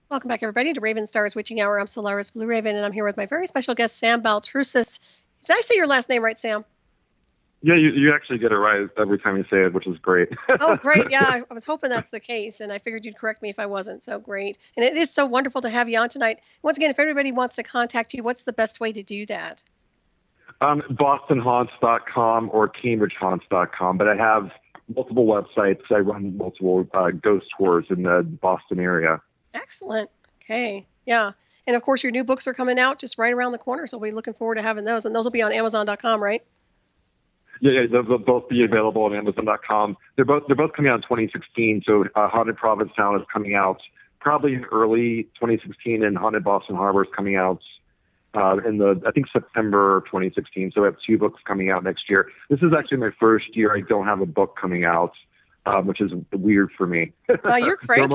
Welcome back, everybody, to Ravenstar's Witching Hour. I'm Solaris Blue Raven, and I'm here with my very special guest, Sam Baltrusis. Did I say your last name right, Sam? Yeah, you actually get it right every time you say it, which is great. Oh, great. Yeah, I was hoping that's the case, and I figured you'd correct me if I wasn't. So great. And it is so wonderful to have you on tonight. Once again, if everybody wants to contact you, what's the best way to do that? BostonHaunts.com or CambridgeHaunts.com, but I have multiple websites. I run multiple ghost tours in the Boston area. Excellent. Okay. Yeah. And of course, your new books are coming out just right around the corner, so we'll be looking forward to having those. And those will be on Amazon.com, right? Yeah, they'll both be available on Amazon.com. They're both coming out in 2016. So Haunted Provincetown is coming out probably in early 2016, and Haunted Boston Harbor is coming out I think September 2016. So we have two books coming out next year. This is actually my first year I don't have a book coming out, which is weird for me. You're cranky.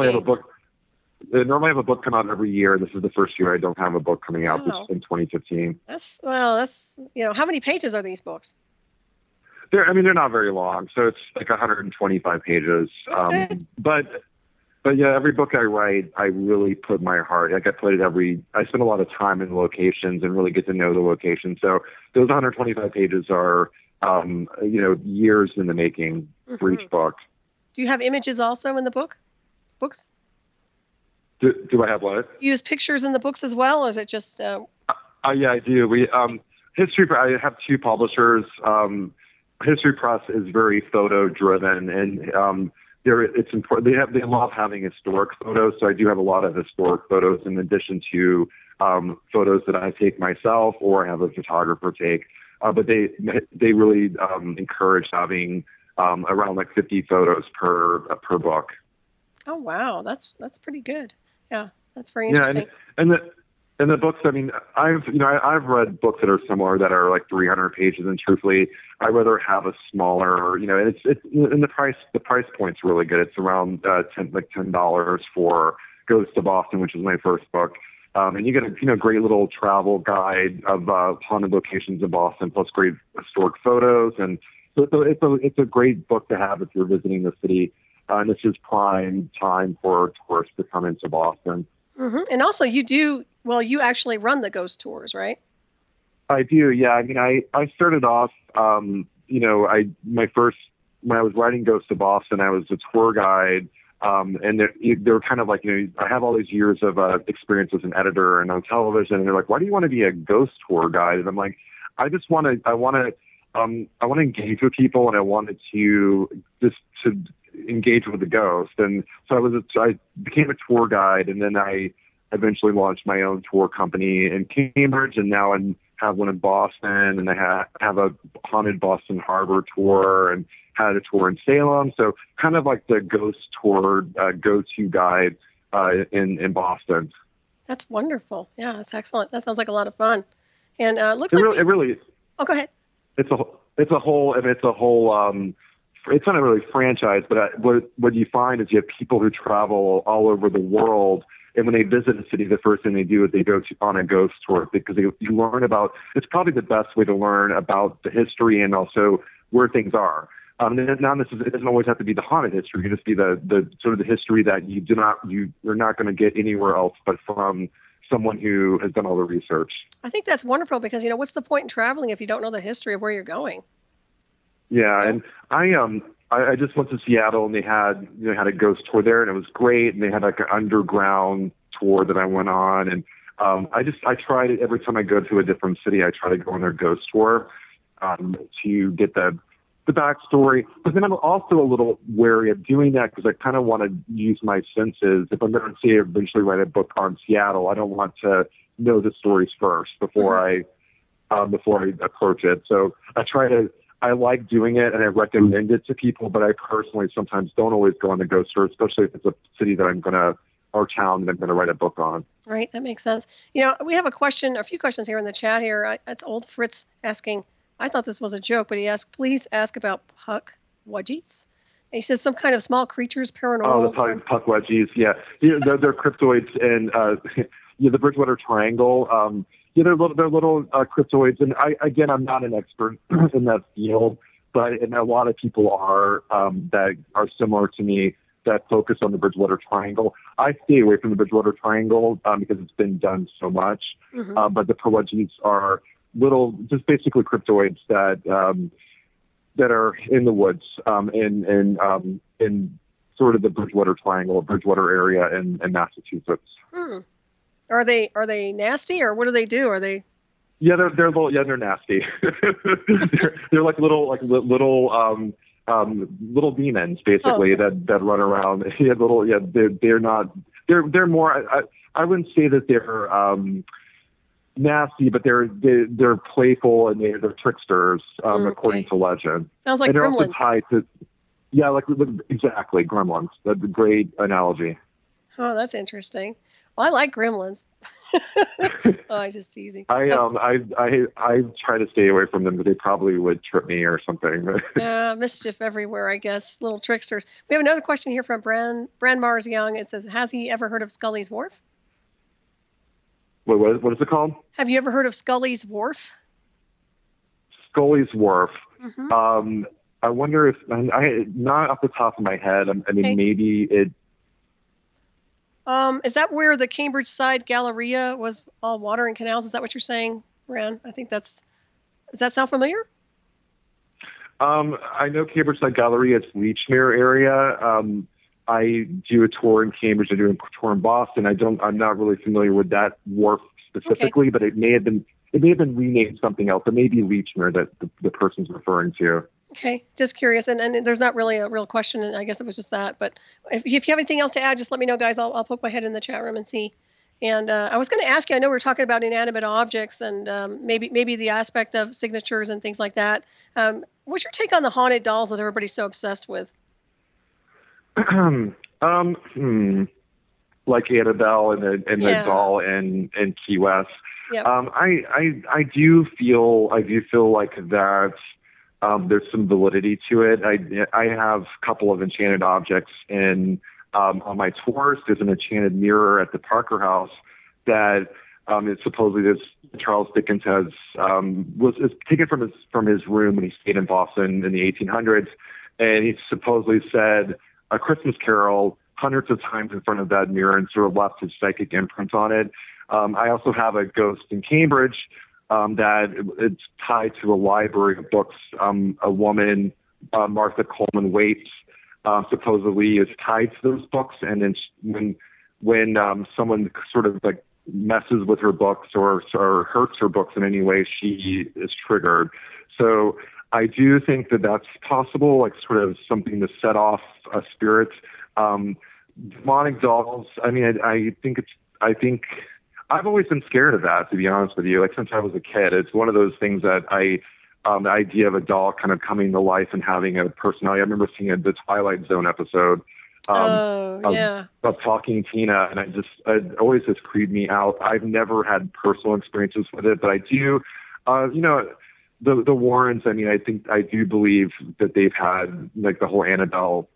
Normally I have a book come out every year. This is the first year I don't have a book coming out in 2015. That's how many pages are these books? They're not very long, so it's like 125 pages. That's good. But yeah, every book I write, I really put my heart. Like I spend a lot of time in locations and really get to know the location. So those 125 pages are, years in the making for each book. Do you have images also in the books? Do I have what? Do you use pictures in the books as well, or is it just? Yeah, I do. I have two publishers. History Press is very photo driven, and it's important. They love having historic photos, so I do have a lot of historic photos in addition to photos that I take myself or have a photographer take. But they really encourage having around like 50 photos per book. Oh wow, that's pretty good. Yeah, that's very interesting. Yeah, and the books. I mean, I've read books that are similar that are like 300 pages, and truthfully, I'd rather have a smaller. And the price point's really good. It's around $10 for Goes to Boston, which is my first book. And you get a great little travel guide of haunted locations in Boston, plus great historic photos, and so it's a great book to have if you're visiting the city. And this is prime time for tourists to come into Boston. Mm-hmm. And also, you actually run the ghost tours, right? I do, yeah. I mean, I started off, when I was writing Ghost to Boston, I was a tour guide, and they were kind of like, I have all these years of experience as an editor and on television, and they're like, why do you want to be a ghost tour guide? And I'm like, I want to engage with people, and I wanted to engage with the ghost. And so I became a tour guide, and then I eventually launched my own tour company in Cambridge, and now I have one in Boston, and I have a haunted Boston Harbor tour, and had a tour in Salem. So kind of like the ghost tour go-to guide in Boston. That's wonderful. Yeah, that's excellent. That sounds like a lot of fun. And it really. Oh, go ahead. It's a whole. It's not a really franchise, but what you find is you have people who travel all over the world, and when they visit a city, the first thing they do is they go on a ghost tour, because you learn about. It's probably the best way to learn about the history and also where things are. It doesn't always have to be the haunted history. It can just be the sort of the history that you're not going to get anywhere else but from someone who has done all the research. I think that's wonderful, because what's the point in traveling if you don't know the history of where you're going? Yeah, and I just went to Seattle, and they had a ghost tour there, and it was great. And they had like an underground tour that I went on, and I tried it every time I go to a different city. I try to go on their ghost tour to get the backstory. But then I'm also a little wary of doing that, because I kind of want to use my senses. If I'm going to say eventually write a book on Seattle, I don't want to know the stories first before I approach it. So I like doing it, and I recommend it to people, but I personally sometimes don't always go on the ghost tour, especially if it's a city that or town that I'm going to write a book on. Right, that makes sense. We have a few questions here in the chat here. It's old Fritz asking, I thought this was a joke, but he asked, please ask about puck wedgies. And he says some kind of small creatures, paranormal. Oh, the puck wedgies, yeah. They're cryptoids, and the Bridgewater Triangle. They're little cryptoids, and I'm not an expert in that field, and a lot of people are that are similar to me. that focus on the Bridgewater Triangle. I stay away from the Bridgewater Triangle because it's been done so much. But the Prowudgies are little, just basically cryptoids that are in the woods in sort of the Bridgewater Triangle, Bridgewater area in Massachusetts. Are they nasty, or what do they do? Are they? Yeah, they're little. Yeah, they're nasty. they're like little demons, basically, that run around. They're not. They're more. I wouldn't say that they're nasty, but they're playful and they're tricksters, according to legend. Sounds like and they're gremlins. Also tied to, exactly, gremlins. That's a great analogy. Oh, that's interesting. Well, I like gremlins. I'm just teasing. I try to stay away from them, but they probably would trip me or something. Mischief everywhere, I guess. Little tricksters. We have another question here from Brand Mars Young. It says, has he ever heard of Scully's Wharf? What is it called? Have you ever heard of Scully's Wharf? Scully's Wharf. I wonder if not off the top of my head. I mean, maybe it. Is that where the Cambridge Side Galleria was all water and canals? Is that what you're saying, Ran? I think does that sound familiar? I know Cambridge Side Galleria. It's Lechmere area. I do a tour in Cambridge. I do a tour in Boston. I'm not really familiar with that wharf specifically, but it may have been renamed something else. It may be Lechmere that the person's referring to. Okay, just curious, and there's not really a real question, and I guess it was just that. But if you have anything else to add, just let me know, guys. I'll poke my head in the chat room and see. And I was going to ask you. I know we were talking about inanimate objects and maybe the aspect of signatures and things like that. What's your take on the haunted dolls that everybody's so obsessed with? Like Annabelle and the doll in Key West. Yep. I do feel like that. There's some validity to it. I have a couple of enchanted objects on my tours. There's an enchanted mirror at the Parker House that is supposedly this Charles Dickens is taken from his room when he stayed in Boston in the 1800s, and he supposedly said A Christmas Carol hundreds of times in front of that mirror and sort of left his psychic imprint on it. I also have a ghost in Cambridge that it's tied to a library of books. A woman, Martha Coleman Waits, supposedly is tied to those books, and then when someone sort of like messes with her books or hurts her books in any way, she is triggered. So I do think that that's possible, like sort of something to set off a spirit. Demonic dolls. I mean, I think I've always been scared of that, to be honest with you. Like since I was a kid, it's one of those things that the idea of a doll kind of coming to life and having a personality. I remember seeing the Twilight Zone episode of Talking Tina, and it always just creeped me out. I've never had personal experiences with it, but I do, the Warrens. I mean, I do believe that they've had like the whole Annabelle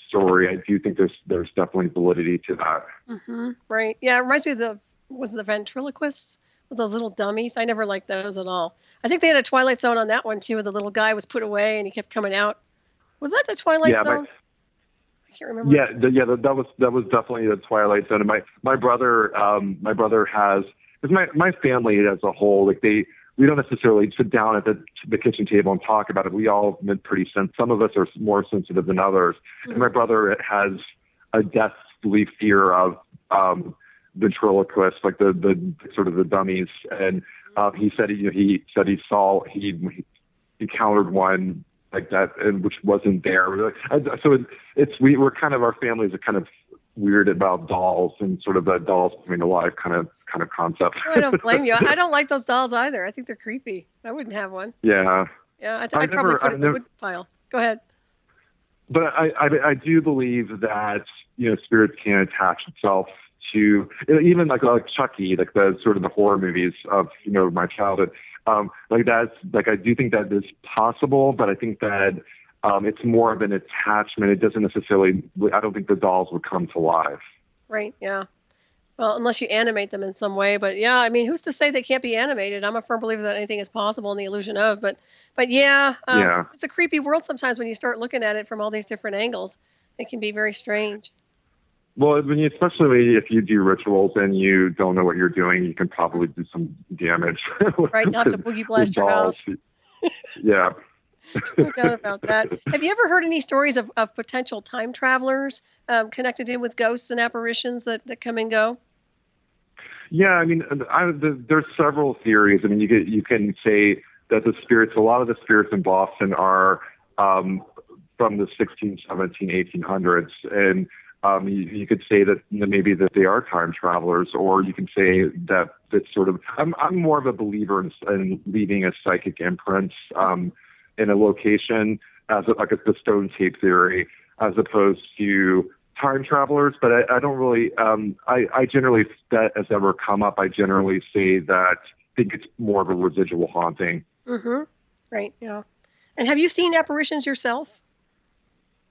story. I do think there's definitely validity to that. Mm-hmm. Right. Yeah, it reminds me of the ventriloquists with those little dummies. I never liked those at all. I think they had a Twilight Zone on that one too, where the little guy was put away and he kept coming out. Was that the Twilight Zone? I can't remember. Yeah, that was definitely the Twilight Zone. And my brother has, because my family as a whole, like we don't necessarily sit down at the kitchen table and talk about it. We all been pretty sensitive. Some of us are more sensitive than others. Mm-hmm. And my brother has a deathly fear of ventriloquists, like the sort of the dummies. And he said he encountered one like that, and which wasn't there. So we're kind of, our families are kind of weird about dolls and sort of that dolls coming to life kind of concept. Oh, I don't blame you. I don't like those dolls either. I think they're creepy. I wouldn't have one. Yeah. Yeah, I'd probably put it in the wood pile. Go ahead. But I do believe that spirits can attach itself to even like Chucky, like the sort of the horror movies of my childhood. Like that's like I do think that is possible, but I think that it's more of an attachment. It doesn't necessarily. I don't think the dolls would come to life. Right. Yeah. Well, unless you animate them in some way. But yeah, I mean, who's to say they can't be animated? I'm a firm believer that anything is possible in the illusion of. But yeah, it's a creepy world sometimes when you start looking at it from all these different angles. It can be very strange. Well, especially if you do rituals and you don't know what you're doing, you can probably do some damage. Right, you'll have to boogie blast your house. Yeah. There's no doubt about that. Have you ever heard any stories of potential time travelers connected in with ghosts and apparitions that come and go? Yeah, I mean, there's several theories. I mean, you can say that a lot of the spirits in Boston are from the 16, 17, 1800s, and you could say that maybe that they are time travelers, or you can say that it's sort of. I'm more of a believer in leaving a psychic imprint in a location as like the stone tape theory, as opposed to time travelers. But I don't really. I generally, that has ever come up, I generally say that I think it's more of a residual haunting. Mm-hmm. Right. Yeah. And have you seen apparitions yourself?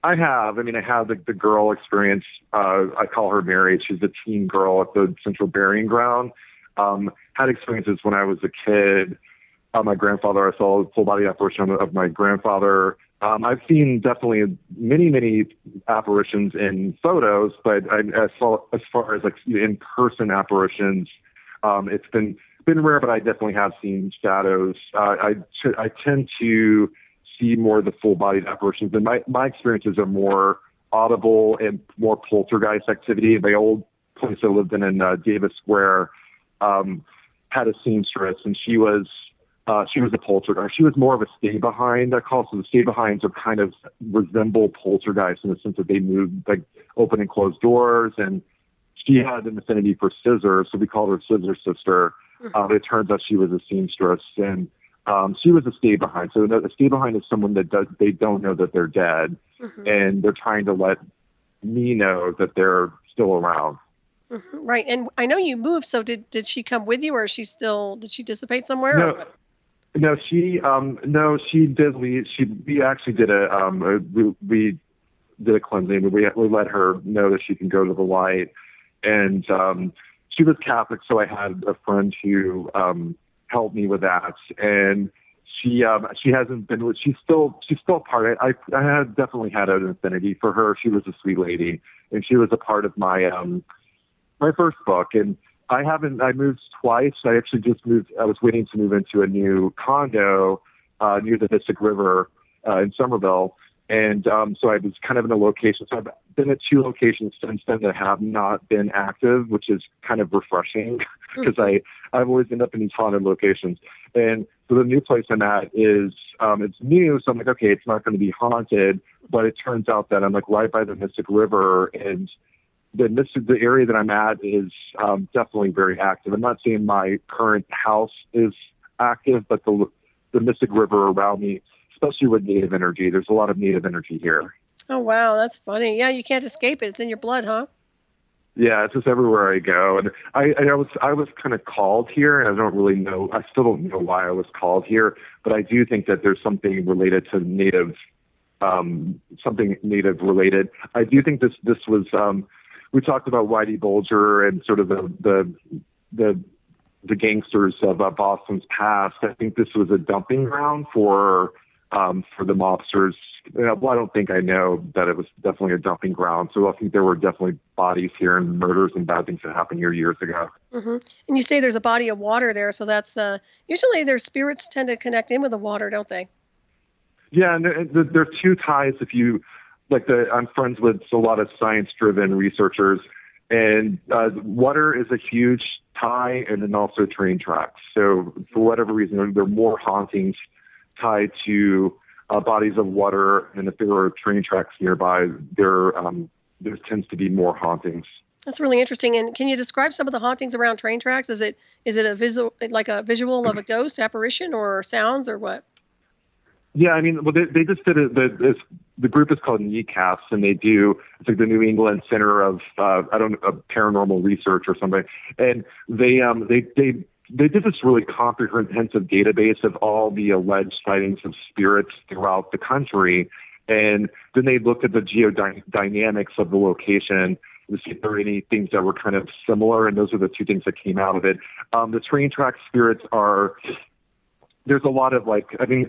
I have. I mean, I had the girl experience. I call her Mary. She's a teen girl at the Central Burying Ground. Had experiences when I was a kid. My grandfather, I saw a full body apparition of my grandfather. I've seen definitely many apparitions in photos, but as far as like in-person apparitions, it's been rare, but I definitely have seen shadows. I tend to see more of the full-bodied apparitions, and my experiences are more audible and more poltergeist activity. My old place I lived in Davis Square had a seamstress, and she was a poltergeist. She was more of a stay-behind, I call it. So the stay-behinds are kind of resemble poltergeists in the sense that they move, like open and close doors, and she had an affinity for scissors, so we called her Scissor Sister. It turns out she was a seamstress, and she was a stay-behind. So a stay-behind is someone that they don't know that they're dead, and they're trying to let me know that they're still around. Mm-hmm. Right. And I know you moved, so did she come with you, or did she dissipate somewhere? No, she did leave. We actually did we did a cleansing. We let her know that she can go to the light, and she was Catholic, so I had a friend who helped me with that, and she hasn't been. She's still part of it. I had definitely had an affinity for her. She was a sweet lady, and she was a part of my my first book. And I moved twice. I actually just moved. I was waiting to move into a new condo near the Mystic River in Somerville. And so I was kind of in a location. So I've been at 2 locations since then that have not been active, which is kind of refreshing because I've always ended up in these haunted locations. And so the new place I'm at is it's new. So I'm like, okay, it's not going to be haunted. But it turns out that I'm like right by the Mystic River, and the area that I'm at is definitely very active. I'm not saying my current house is active, but the Mystic River around me, especially with native energy. There's a lot of native energy here. Oh, wow. That's funny. Yeah, you can't escape it. It's in your blood, huh? Yeah, it's just everywhere I go. And I was kind of called here, and I don't really know. I still don't know why I was called here, but I do think that there's something related to native, something native related. I do think this was, we talked about Whitey Bulger and sort of the gangsters of Boston's past. I think this was a dumping ground for the mobsters. Well, I don't think I know that it was definitely a dumping ground. So I think there were definitely bodies here and murders and bad things that happened here years ago. Mm-hmm. And you say there's a body of water there, so that's usually their spirits tend to connect in with the water, don't they? Yeah, and there are 2 ties. If you I'm friends with a lot of science-driven researchers, and water is a huge tie, and then also train tracks. So for whatever reason, there are more hauntings tied to bodies of water, and if there are train tracks nearby, there tends to be more hauntings. That's really interesting. And can you describe some of the hauntings around train tracks? Is it a visual of a ghost apparition, or sounds, or what? Yeah, I mean, well, they just did the group is called Kneecaps, and it's like the New England Center of paranormal research or something, and they did this really comprehensive database of all the alleged sightings of spirits throughout the country, and then they looked at the geodynamics of the location to see if there were any things that were kind of similar, and those are the 2 things that came out of it. The train track spirits are there's a lot of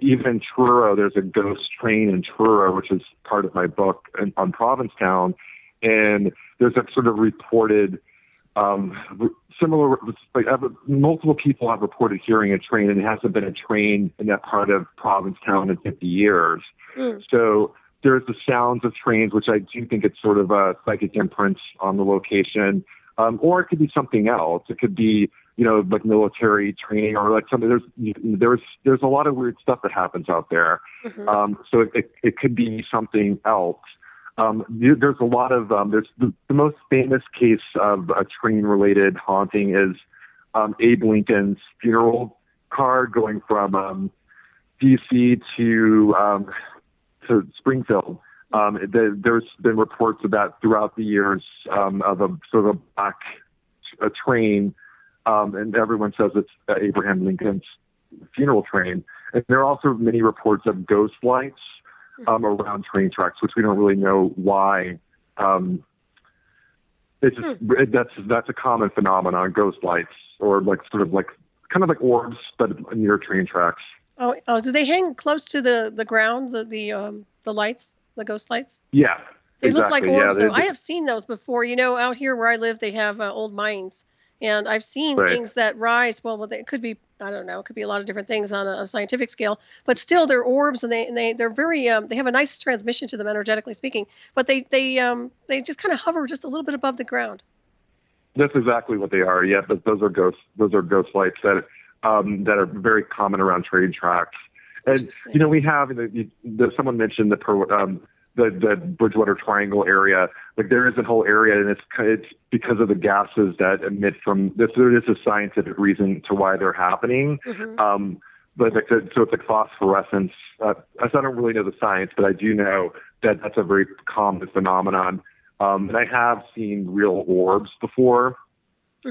even in Truro, there's a ghost train in Truro, which is part of my book on Provincetown. And there's a sort of reported, similar, multiple people have reported hearing a train, and it hasn't been a train in that part of Provincetown in 50 years. So there's the sounds of trains, which I do think it's sort of a psychic imprints on the location. Or it could be something else. It could be, like military training, or like something. There's a lot of weird stuff that happens out there. So it could be something else. There's a lot of there's the most famous case of a train-related haunting is Abe Lincoln's funeral car going from D.C. to Springfield. There's been reports of that throughout the years of a sort of a train, and everyone says it's Abraham Lincoln's funeral train. And there are also many reports of ghost lights around train tracks, which we don't really know why. It's just that's a common phenomenon, ghost lights, or kind of like orbs, but near train tracks. Oh, do they hang close to the ground, the lights, the ghost lights? Yeah. They exactly. look like orbs, though. I have seen those before. Out here where I live, they have old mines. And I've seen things that rise. Well, it could be, I don't know, it could be a lot of different things on a scientific scale. But still, they're orbs, and they're very, they have a nice transmission to them, energetically speaking. But they just kind of hover just a little bit above the ground. That's exactly what they are. Yeah, but those are ghost lights that are very common around train tracks. And we have someone mentioned the Bridgewater Triangle area. Like there is a whole area, and it's because of the gases that emit from this. There is a scientific reason to why they're happening. But so it's like phosphorescence. I don't really know the science, but I do know that that's a very common phenomenon. And I have seen real orbs before,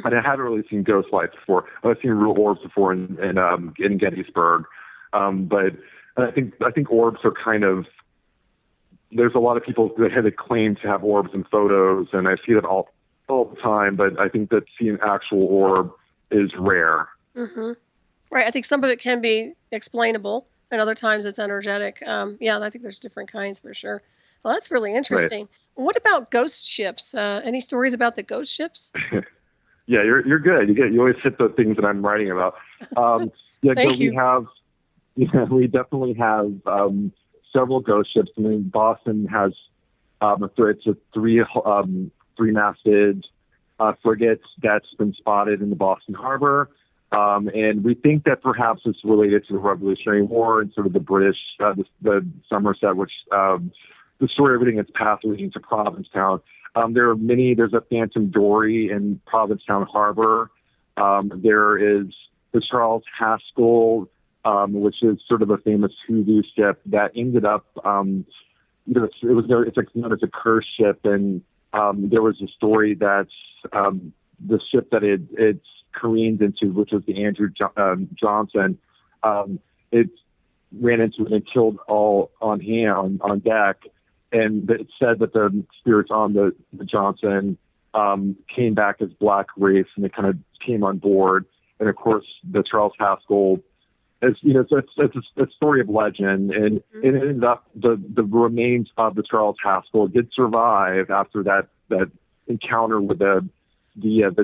but I haven't really seen ghost lights before. I've seen real orbs before in Gettysburg. But I think orbs are kind of, there's a lot of people that have claimed to have orbs in photos, and I see that all the time, but I think that seeing an actual orb is rare. Right. I think some of it can be explainable, and other times it's energetic. I think there's different kinds for sure. Well, that's really interesting. Right. What about ghost ships? Any stories about the ghost ships? Yeah, you're good. You always hit the things that I'm writing about. Thank you. We definitely have several ghost ships. I mean, Boston has it's a three-masted frigate that's been spotted in the Boston Harbor. And we think that perhaps it's related to the Revolutionary War and sort of the British, the Somerset, which the story of everything its path leading to Provincetown. There's a Phantom Dory in Provincetown Harbor. There is the Charles Haskell, which is sort of a famous hoodoo ship that ended up, it's like known as a curse ship. And there was a story that the ship that it's careened into, which was the Andrew Johnson, it ran into it and killed all on deck. And it said that the spirits on the Johnson came back as black wraiths, and they kind of came on board. And of course, the Charles Haskell, it's a story of legend, and it ended up the remains of the Charles Haskell did survive after that encounter with the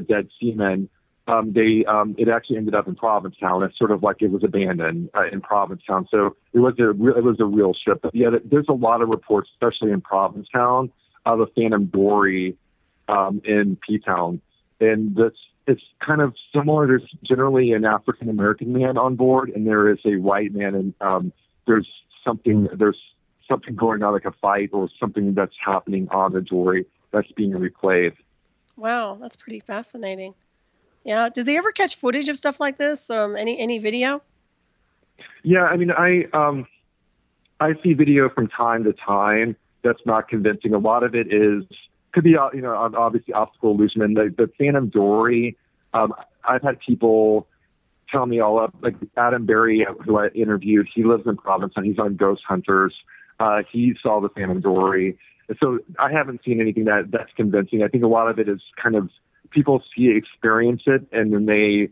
dead seamen. It actually ended up in Provincetown. It's sort of like it was abandoned in Provincetown. So it was a real ship. But yeah, there's a lot of reports, especially in Provincetown, of a Phantom Dory in P-Town. And it's kind of similar. There's generally an African American man on board, and there is a white man. And there's something going on, like a fight or something that's happening on the Dory that's being replayed. Wow, that's pretty fascinating. Yeah. Did they ever catch footage of stuff like this? Any video? Yeah, I mean, I see video from time to time that's not convincing. A lot of it could be, obviously optical illusion. And the Phantom Dory, I've had people tell me all up, like Adam Berry, who I interviewed, he lives in Provincetown. He's on Ghost Hunters. He saw the Phantom Dory. So I haven't seen anything that's convincing. I think a lot of it is kind of, people experience it, and then they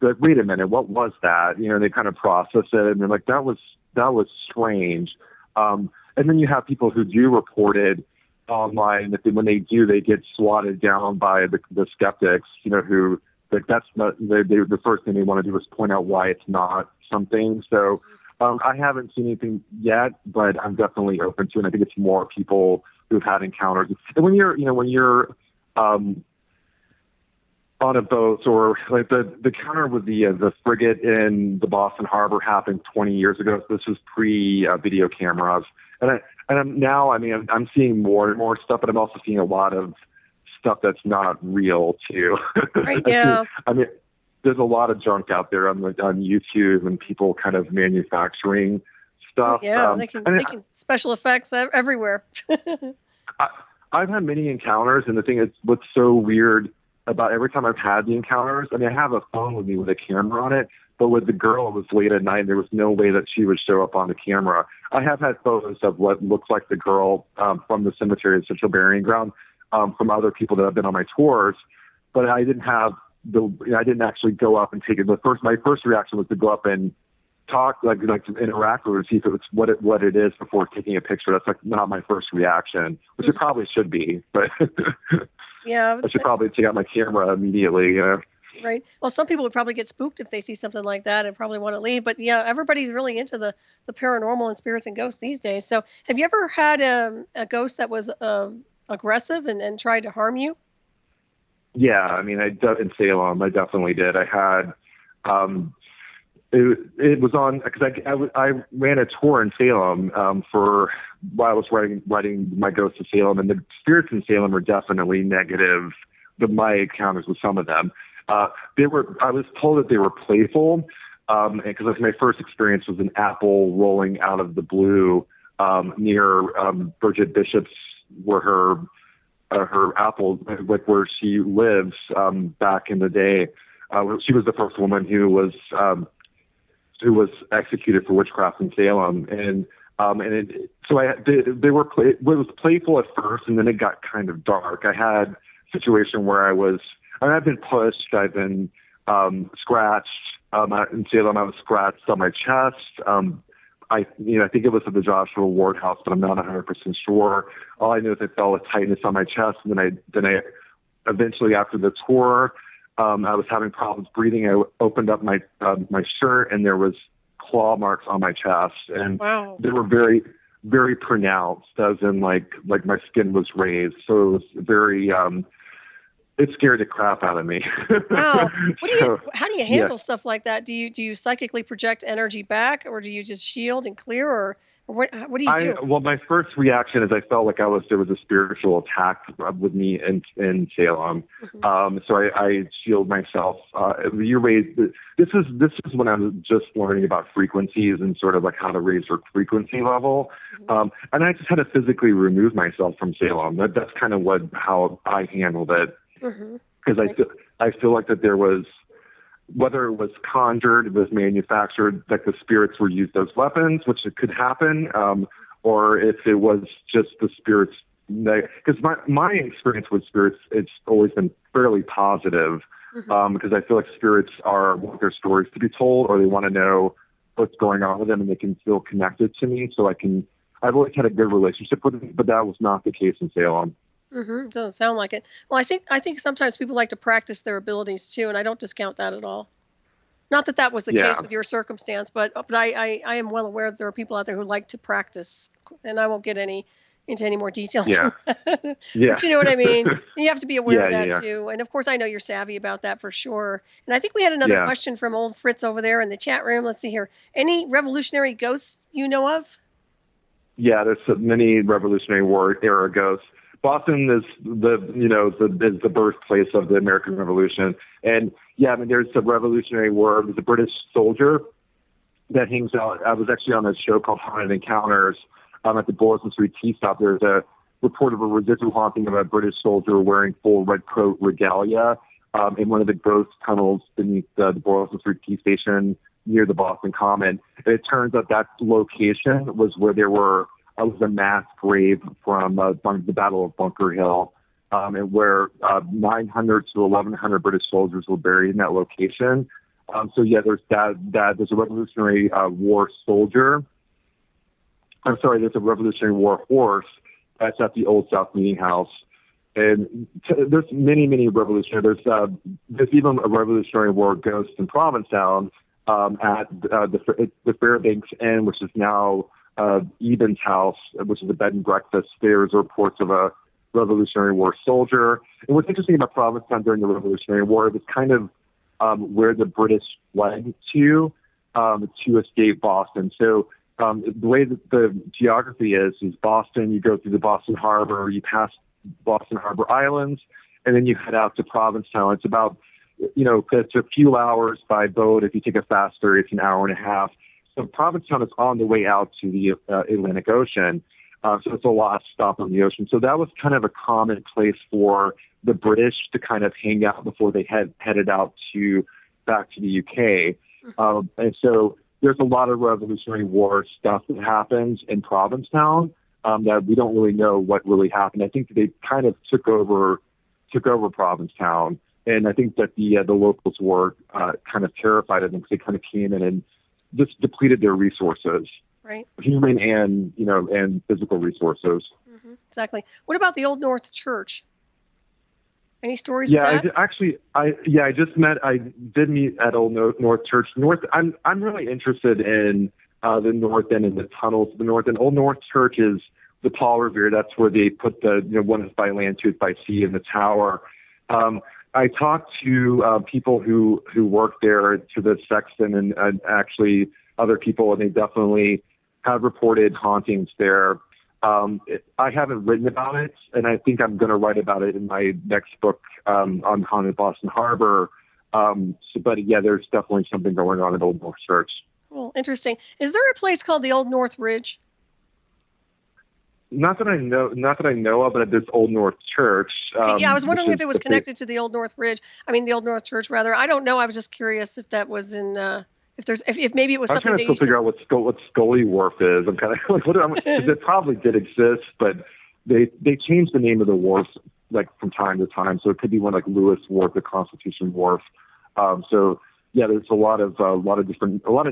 like, wait a minute, what was that? You know, they kind of process it, and they're like, that was strange. And then you have people who do report it online, that when they do, they get swatted down by the skeptics, you know, who, like, that's not, the first thing they want to do is point out why it's not something. So I haven't seen anything yet, but I'm definitely open to it. And I think it's more people who've had encounters. And when you're on a boat, or like the encounter with the frigate in the Boston Harbor happened 20 years ago. So this was pre video cameras, and I'm seeing more and more stuff, but I'm also seeing a lot of stuff that's not real too. Right. Yeah. I mean, there's a lot of junk out there on YouTube, and people kind of manufacturing stuff. Yeah, they can special effects everywhere. I've had many encounters, and the thing is, what's so weird about every time I've had the encounters, I mean, I have a phone with me with a camera on it, but with the girl, it was late at night. There was no way that she would show up on the camera. I have had photos of what looks like the girl from the cemetery at Central Burying Ground from other people that have been on my tours, but I didn't actually go up and take it. My first reaction was to go up and talk, like to interact with her, see if it was what it is before taking a picture. That's like not my first reaction, which it probably should be, but yeah, I should probably take out my camera immediately. You know? Right. Well, some people would probably get spooked if they see something like that and probably want to leave. But yeah, everybody's really into the paranormal and spirits and ghosts these days. So have you ever had a ghost that was aggressive and tried to harm you? Yeah, I mean, in Salem, I definitely did. I had, it was on, because I ran a tour in Salem while I was writing my Ghost of Salem, and the spirits in Salem are definitely negative. My encounters with some of them, I was told that they were playful, because my first experience was an apple rolling out of the blue near Bridget Bishop's, where her apple, like where she lives, back in the day. She was the first woman who was executed for witchcraft in Salem, and it was playful at first, and then it got kind of dark. I had a situation where I've been pushed, I've been scratched. In Salem, I was scratched on my chest. I think it was at the Joshua Ward house, but I'm not 100% sure. All I know is I felt a tightness on my chest, and then I eventually, after the tour, I was having problems breathing. I opened up my shirt, and there was claw marks on my chest, and wow. They were very, very pronounced, as in like my skin was raised. So it was very. It scared the crap out of me. Wow. How do you handle stuff like that? Do you psychically project energy back, or do you just shield and clear, or what do you do? Well, my first reaction is I felt like there was a spiritual attack with me in Salem. Mm-hmm. So I shield myself. This is when I was just learning about frequencies and sort of like how to raise your frequency level. Mm-hmm. And I just had to physically remove myself from Salem. That's kind of how I handled it. Because I feel like that there was, whether it was conjured, it was manufactured, that the spirits were used as weapons, which it could happen, or if it was just the spirits. Because my experience with spirits, it's always been fairly positive, because I feel like spirits want their stories to be told, or they want to know what's going on with them, and they can feel connected to me. So I've always had a good relationship with them, but that was not the case in Salem. Doesn't sound like it. Well, I think sometimes people like to practice their abilities too, and I don't discount that at all. Not that was the case with your circumstance, but I am well aware that there are people out there who like to practice, and I won't get into any more details. Yeah. But you know what I mean? You have to be aware of that too. And of course, I know you're savvy about that for sure. And I think we had another question from old Fritz over there in the chat room. Let's see here. Any Revolutionary ghosts you know of? Yeah, there's many Revolutionary War era ghosts. Boston is the birthplace of the American Revolution, and there's the Revolutionary War. There's a British soldier that hangs out. I was actually on a show called Haunted Encounters at the Boylston Street Tea Stop. There's a report of a residual haunting of a British soldier wearing full red coat regalia in one of the ghost tunnels beneath the Boylston Street Tea Station near the Boston Common. And it turns out that location was where there was a mass grave from the Battle of Bunker Hill, and where 900 to 1,100 British soldiers were buried in that location. So yeah, there's there's a Revolutionary War soldier. I'm sorry, there's a Revolutionary War horse that's at the Old South Meeting House. And there's many revolutionary. There's even a Revolutionary War ghost in Provincetown at the Fairbanks Inn, which is now Eben's house, which is a bed and breakfast. There's reports of a Revolutionary War soldier. And what's interesting about Provincetown during the Revolutionary War, it was kind of where the British fled to escape Boston. So the way that the geography is Boston, you go through the Boston Harbor, you pass Boston Harbor Islands, and then you head out to Provincetown. It's about, it's a few hours by boat. If you take a fast ferry, it's an hour and a half. So Provincetown is on the way out to the Atlantic Ocean. So it's a last stop on the ocean. So that was kind of a common place for the British to kind of hang out before they headed out back to the UK. And so there's a lot of Revolutionary War stuff that happens in Provincetown that we don't really know what really happened. I think they kind of took over Provincetown, and I think that the locals were kind of terrified of them because they kind of came in and just depleted their resources, right? Human and physical resources. Mm-hmm. Exactly. What about the Old North Church? Any stories? Yeah, with that? I did meet at Old North Church. I'm really interested in the North End and the tunnels of the North End. Old North Church is the Paul Revere. That's where they put the one is by land, two is by sea in the tower. I talked to people who work there, to the sexton and actually other people, and they definitely have reported hauntings there. I haven't written about it, and I think I'm going to write about it in my next book on haunted Boston Harbor. But yeah, there's definitely something going on at Old North Church. Well, interesting. Is there a place called the Old North Ridge? Not that I know of, but at this Old North Church. Okay, yeah, I was wondering if it was connected to the Old North Ridge. I mean, the Old North Church, rather. I don't know. I was just curious if that was in. If maybe it was something. I'm trying to figure out what Scully Wharf is. I'm kind of like, it probably did exist, but they changed the name of the wharf like from time to time. So it could be one like Lewis Wharf, the Constitution Wharf. So yeah, there's a lot of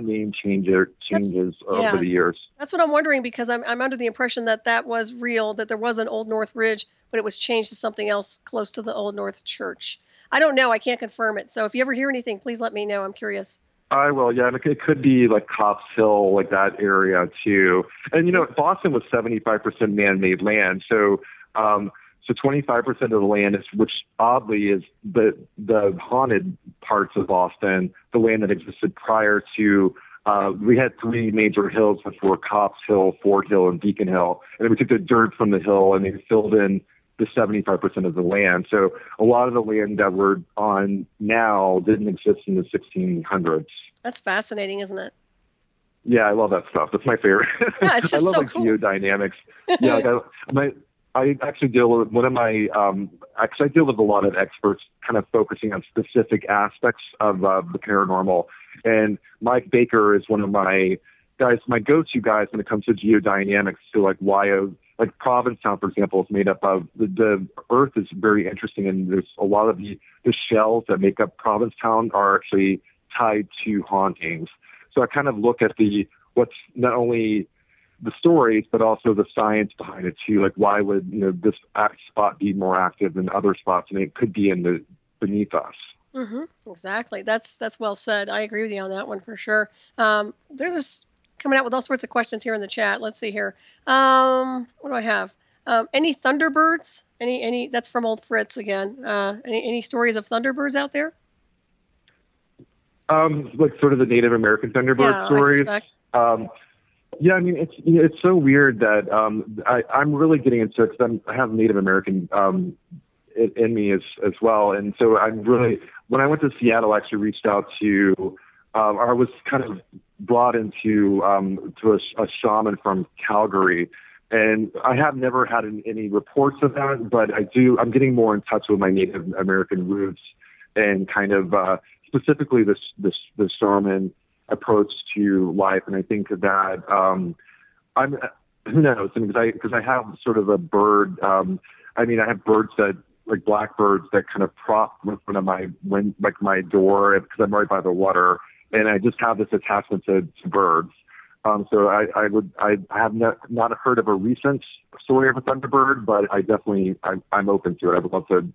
name changes over the years. That's what I'm wondering, because I'm under the impression that was real, that there was an Old North Ridge, but it was changed to something else close to the Old North Church. I don't know. I can't confirm it. So if you ever hear anything, please let me know. I'm curious. I will, yeah. It could be like Copp's Hill, like that area too. And Boston was 75% man-made land, so 25% of the land is, which oddly is the haunted parts of Boston, the land that existed prior to. We had three major hills, which were Copp's Hill, Fort Hill, and Beacon Hill, and then we took the dirt from the hill and they filled in the 75% of the land. So a lot of the land that we're on now didn't exist in the 1600s. That's fascinating, isn't it? Yeah, I love that stuff. That's my favorite. Yeah, it's just I love so like cool. Geodynamics. Yeah, I actually deal with I deal with a lot of experts kind of focusing on specific aspects of the paranormal. And Mike Baker is one of my go-to guys when it comes to geodynamics. So like Provincetown, for example, is made up of the Earth is very interesting, and there's a lot of the shells that make up Provincetown are actually tied to hauntings. So I kind of look at what's not only the stories, but also the science behind it too. Like, why would this spot be more active than other spots? And it could be beneath us. Mm-hmm. Exactly. That's well said. I agree with you on that one for sure. They're just coming out with all sorts of questions here in the chat. Let's see here. What do I have? Any Thunderbirds? Any? That's from Old Fritz again. Any stories of Thunderbirds out there? Like sort of the Native American Thunderbird stories. I suspect. Yeah, I mean, it's so weird that I'm really getting into it because I have Native American in me as well, and so I'm really, when I went to Seattle, I actually reached out to, I was kind of brought into to a shaman from Calgary, and I have never had any reports of that, but I'm getting more in touch with my Native American roots and kind of specifically the shaman approach to life. And I think that who knows? Because I have sort of a bird. I have birds that like blackbirds that kind of prop in front of my door because I'm right by the water, and I just have this attachment to birds. So I have not heard of a recent story of a thunderbird, but I'm open to it. I would love to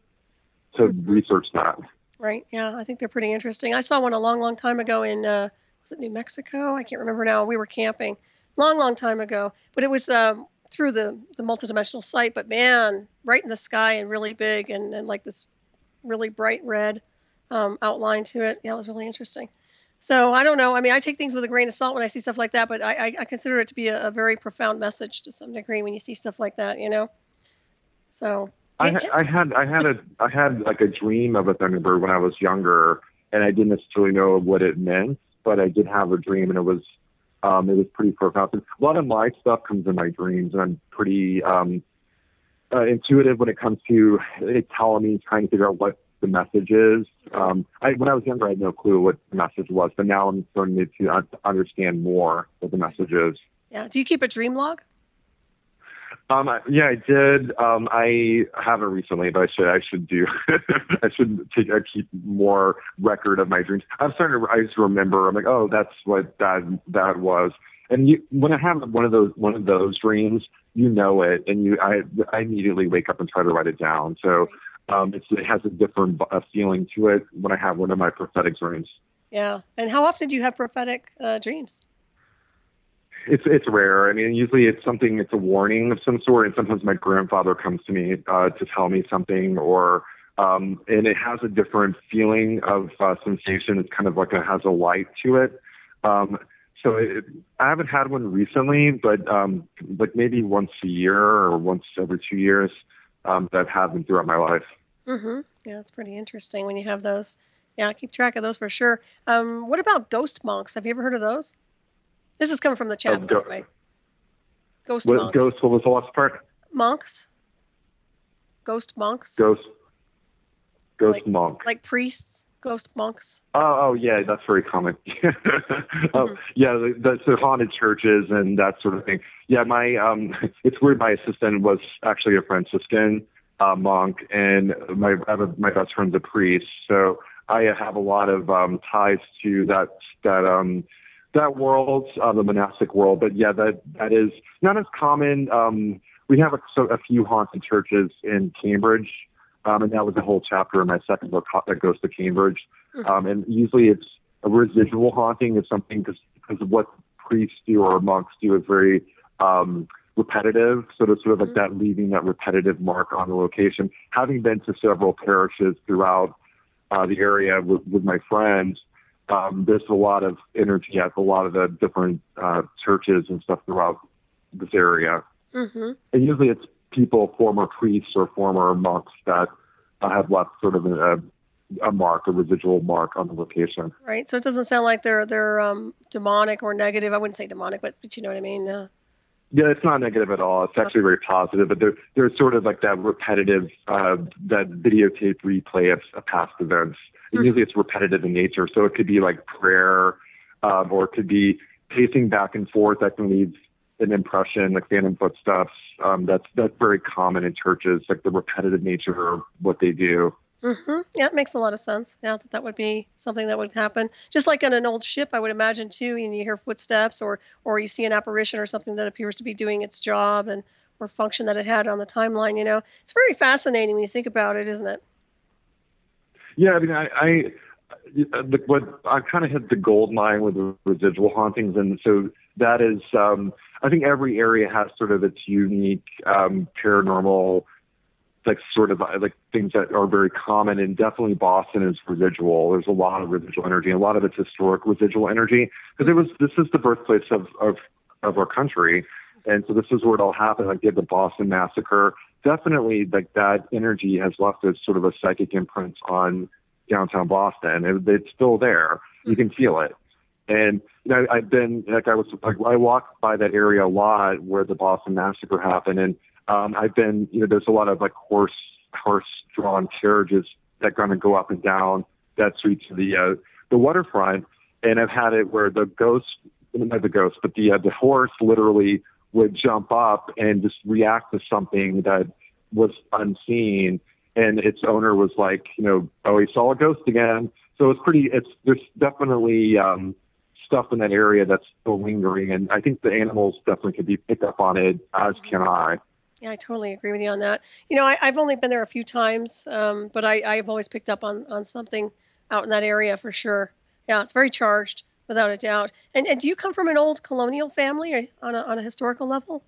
research that. Right. Yeah, I think they're pretty interesting. I saw one a long, long time ago in was it New Mexico? I can't remember now. We were camping long, long time ago, but it was through the multidimensional sight. But man, right in the sky and really big and like this really bright red outline to it. Yeah, it was really interesting. So I don't know. I mean, I take things with a grain of salt when I see stuff like that, but I consider it to be a very profound message to some degree when you see stuff like that, you know. So I had like a dream of a thunderbird when I was younger, and I didn't necessarily know what it meant, but I did have a dream, and it was pretty profound. A lot of my stuff comes in my dreams, and I'm pretty intuitive when it comes to it telling me, trying to figure out what the message is. When I was younger, I had no clue what the message was, but now I'm starting to understand more what the message is. Yeah. Do you keep a dream log? Yeah, I did. I haven't recently, but I should do. I keep more record of my dreams. I just remember. I'm like, oh, that's what that was. And when I have one of those dreams, you know it, and I immediately wake up and try to write it down. So it has a different feeling to it when I have one of my prophetic dreams. Yeah. And how often do you have prophetic dreams? It's rare. I mean, usually it's a warning of some sort, and sometimes my grandfather comes to me to tell me something, or and it has a different feeling of sensation. It's kind of like it has a light to it. So I haven't had one recently, but like maybe once a year or once every 2 years that I've had them throughout my life. Mm-hmm. Yeah, it's pretty interesting when you have those. Yeah, keep track of those for sure. What about ghost monks? Have you ever heard of those? This is coming from the chat, by the way. Ghost monks. What was the last part? Monks. Ghost monks. Ghost monk. Like priests, ghost monks. Oh, yeah, that's very common. Yeah, the haunted churches and that sort of thing. Yeah, it's weird. My assistant was actually a Franciscan monk, and my best friend's a priest. So I have a lot of ties to that world, the monastic world. But yeah, that is not as common. We have a few haunted churches in Cambridge, and that was a whole chapter in my second book that goes to Cambridge. And usually it's a residual haunting is something because of what priests do or monks do is very repetitive. So it's sort of like that, leaving that repetitive mark on the location. Having been to several parishes throughout the area with my friends, there's a lot of energy at a lot of the different churches and stuff throughout this area. Mm-hmm. And usually it's people, former priests or former monks that have left sort of a residual mark on the location. Right. So it doesn't sound like they're demonic or negative. I wouldn't say demonic, but you know what I mean? Yeah, it's not negative at all. It's actually very positive, but there's sort of like that repetitive, that videotape replay of past events. And usually it's repetitive in nature. So it could be like prayer, or it could be pacing back and forth that can leave an impression, like phantom footsteps. That's very common in churches, like the repetitive nature of what they do. Mm-hmm. Yeah, it makes a lot of sense. Yeah, that would be something that would happen. Just like on an old ship, I would imagine too, and you hear footsteps or you see an apparition or something that appears to be doing its job or function that it had on the timeline, you know. It's very fascinating when you think about it, isn't it? Yeah, I mean, I kind of hit the gold mine with the residual hauntings, and so that is, I think every area has sort of its unique paranormal, like sort of like things that are very common, and definitely Boston is residual. There's a lot of residual energy, and a lot of it's historic residual energy, because this is the birthplace of our country, and so this is where it all happened. Like, you had the Boston Massacre. Definitely, like, that energy has left a sort of a psychic imprint on downtown Boston. It's still there. You can feel it. And you know, I walked by that area a lot where the Boston Massacre happened, and I've been, you know, there's a lot of like horse-drawn carriages that kind of go up and down that street to the waterfront, and I've had it where the horse literally would jump up and just react to something that was unseen, and its owner was like, oh, he saw a ghost again. So there's definitely stuff in that area that's still lingering, and I think the animals definitely could be picked up on it, as can I. Yeah, I totally agree with you on that. I've only been there a few times, but I've always picked up on something out in that area for sure. Yeah, it's very charged, without a doubt. And do you come from an old colonial family on a historical level?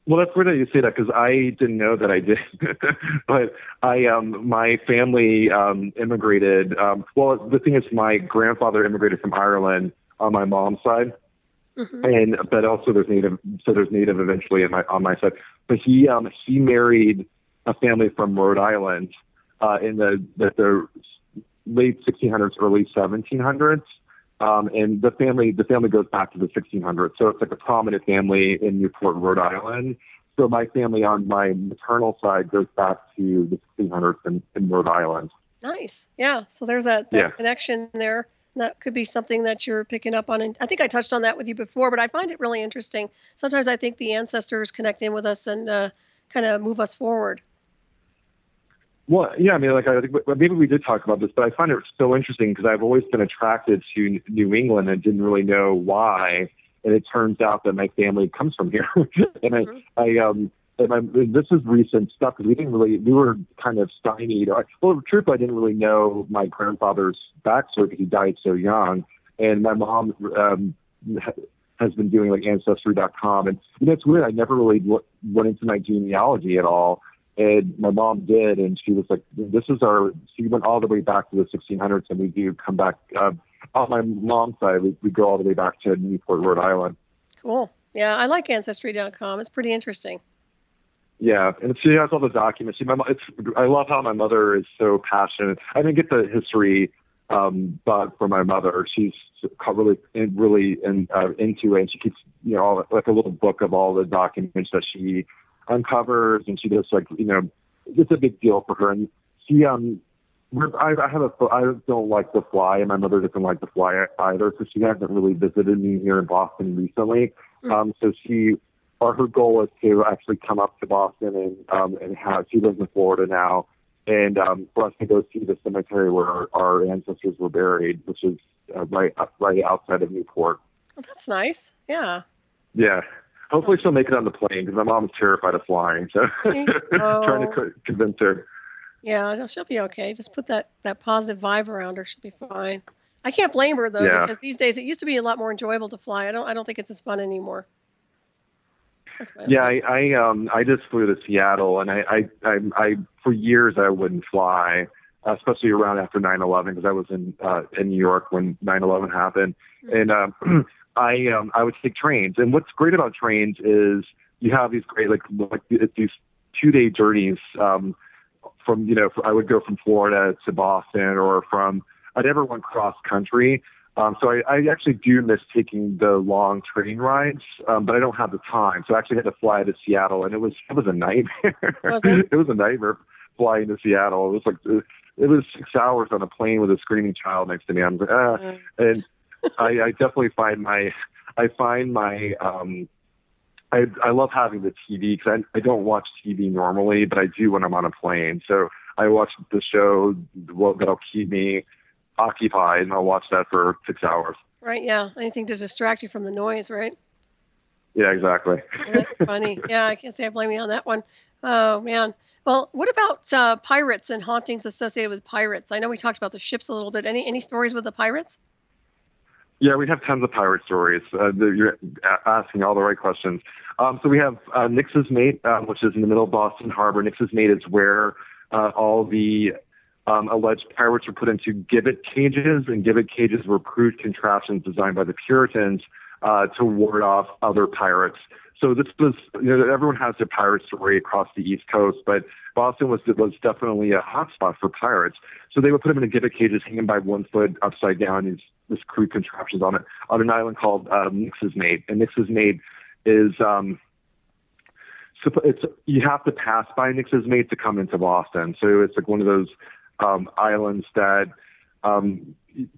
Well, that's weird that you say that, because I didn't know that I did. But my family immigrated. Well, the thing is, my grandfather immigrated from Ireland on my mom's side, but also there's native. So there's native eventually on my side. But he married a family from Rhode Island in the late 1600s, early 1700s. And the family goes back to the 1600s. So it's like a prominent family in Newport, Rhode Island. So my family on my maternal side goes back to the 1600s in Rhode Island. Nice. Yeah. So there's that connection there. That could be something that you're picking up on. And I think I touched on that with you before, but I find it really interesting. Sometimes I think the ancestors connect in with us and kind of move us forward. Well, yeah, I mean, I think maybe we did talk about this, but I find it so interesting because I've always been attracted to New England and didn't really know why. And it turns out that my family comes from here. And this is recent stuff because we were kind of stymied. Well, truthfully, I didn't really know my grandfather's backstory because he died so young. And my mom has been doing like Ancestry.com. And it's weird. I never really went into my genealogy at all. And my mom did, and she was like, she went all the way back to the 1600s, and we do come back, on my mom's side, we go all the way back to Newport, Rhode Island. Cool. Yeah, I like Ancestry.com. It's pretty interesting. Yeah, and she has all the documents. I love how my mother is so passionate. I didn't get the history, but for my mother, she's really into it, and she keeps, like a little book of all the documents that she uncovers, and she does it's a big deal for her. And she I don't like the fly, and my mother doesn't like the fly either, so she hasn't really visited me here in Boston recently. So her goal is to actually come up to Boston and she lives in Florida now, and for us to go see the cemetery where our ancestors were buried, which is right outside of Newport. Oh, that's nice. Yeah. Yeah. Hopefully she'll make it on the plane because my mom's terrified of flying. So trying to convince her. Yeah, she'll be okay. Just put that positive vibe around her. She'll be fine. I can't blame her though, because these days it used to be a lot more enjoyable to fly. I don't think it's as fun anymore. I just flew to Seattle, and I for years I wouldn't fly, especially around after 9/11 because I was in New York when 9/11 happened, and I would take trains. And what's great about trains is you have these great these 2-day journeys I would go from Florida to Boston, or I never went cross country. So I actually do miss taking the long train rides, but I don't have the time. So I actually had to fly to Seattle, and it was a nightmare. Was it? It was a nightmare flying to Seattle. It was 6 hours on a plane with a screaming child next to me. I'm like, and I definitely I love having the TV because I don't watch TV normally, but I do when I'm on a plane. So I watch the show that'll keep me occupied, and I'll watch that for 6 hours. Right, yeah. Anything to distract you from the noise, right? Yeah, exactly. That's funny. Yeah, I can't say I blame you on that one. Oh, man. Well, what about pirates and hauntings associated with pirates? I know we talked about the ships a little bit. Any stories with the pirates? Yeah, we have tons of pirate stories. You're asking all the right questions. So we have Nix's Mate, which is in the middle of Boston Harbor. Nix's Mate is where all the alleged pirates were put into gibbet cages, and gibbet cages were crude contraptions designed by the Puritans to ward off other pirates. So this was, everyone has their pirate story across the East Coast, but Boston was definitely a hotspot for pirates. So they would put them in gibbet cages, hanging by one foot upside down, this crude contraptions on an island called Nix's Mate. And Nix's Mate is you have to pass by Nix's Mate to come into Boston. So it's like one of those islands that